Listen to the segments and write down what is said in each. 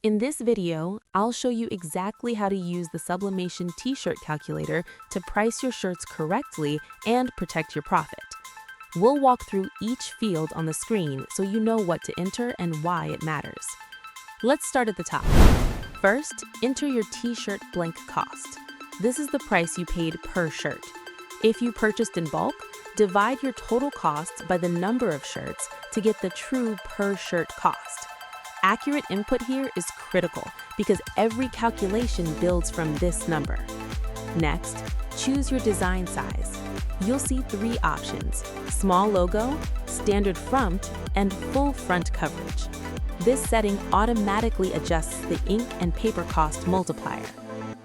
In this video, I'll show you exactly how to use the Sublimation t-shirt calculator to price your shirts correctly and protect your profit. We'll walk through each field on the screen so you know what to enter and why it matters. Let's start at the top. First, enter your t-shirt blank cost. This is the price you paid per shirt. If you purchased in bulk, divide your total cost by the number of shirts to get the true per shirt cost. Accurate input here is critical because every calculation builds from this number. Next, choose your design size. You'll see three options: small logo, standard front, and full front coverage. This setting automatically adjusts the ink and paper cost multiplier.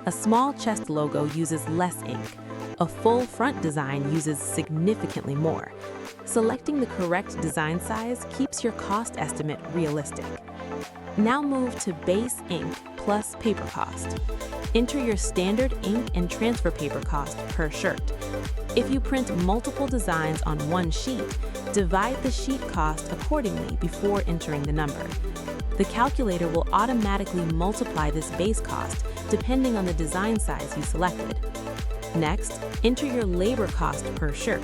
A small chest logo uses less ink. A full front design uses significantly more. Selecting the correct design size keeps your cost estimate realistic. Now move to base ink plus paper cost. Enter your standard ink and transfer paper cost per shirt. If you print multiple designs on one sheet, divide the sheet cost accordingly before entering the number. The calculator will automatically multiply this base cost depending on the design size you selected. Next, enter your labor cost per shirt.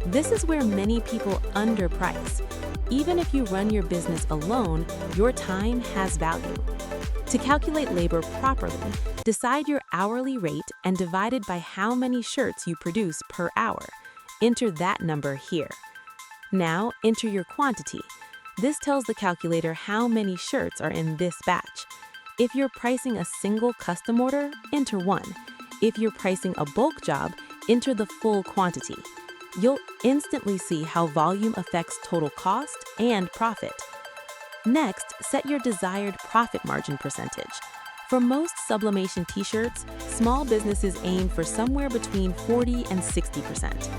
This is where many people underprice. Even if you run your business alone, your time has value. To calculate labor properly, decide your hourly rate and divide it by how many shirts you produce per hour. Enter that number here. Now, enter your quantity. This tells the calculator how many shirts are in this batch. If you're pricing a single custom order, enter 1. If you're pricing a bulk job, enter the full quantity. You'll instantly see how volume affects total cost and profit. Next, set your desired profit margin percentage. For most Sublimation t-shirts, small businesses aim for somewhere between 40 and 60%.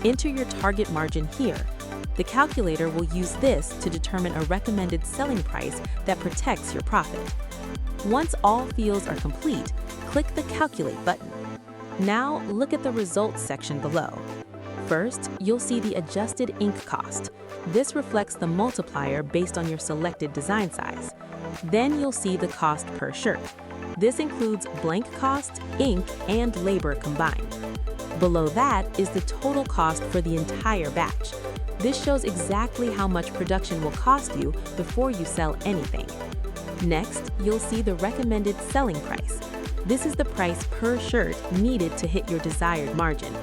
Enter your target margin here. The calculator will use this to determine a recommended selling price that protects your profit. Once all fields are complete, click the Calculate button. Now, look at the Results section below. First, you'll see the adjusted ink cost. This reflects the multiplier based on your selected design size. Then you'll see the cost per shirt. This includes blank cost, ink, and labor combined. Below that is the total cost for the entire batch. This shows exactly how much production will cost you before you sell anything. Next, you'll see the recommended selling price. This is the price per shirt needed to hit your desired margin.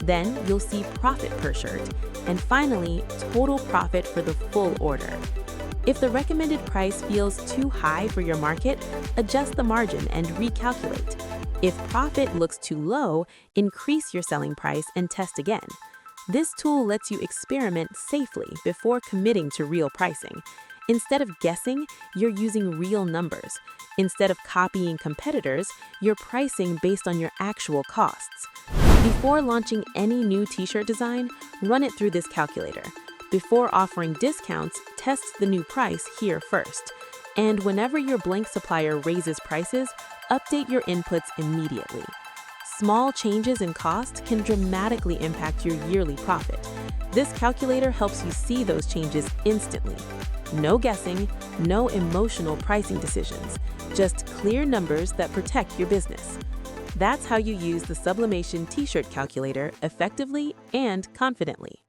Then you'll see profit per shirt, and finally, total profit for the full order. If the recommended price feels too high for your market, adjust the margin and recalculate. If profit looks too low, increase your selling price and test again. This tool lets you experiment safely before committing to real pricing. Instead of guessing, you're using real numbers. Instead of copying competitors, you're pricing based on your actual costs. Before launching any new t-shirt design, run it through this calculator. Before offering discounts, test the new price here first. And whenever your blank supplier raises prices, update your inputs immediately. Small changes in cost can dramatically impact your yearly profit. This calculator helps you see those changes instantly. No guessing, no emotional pricing decisions, just clear numbers that protect your business. That's how you use the Sublimation t-shirt calculator effectively and confidently.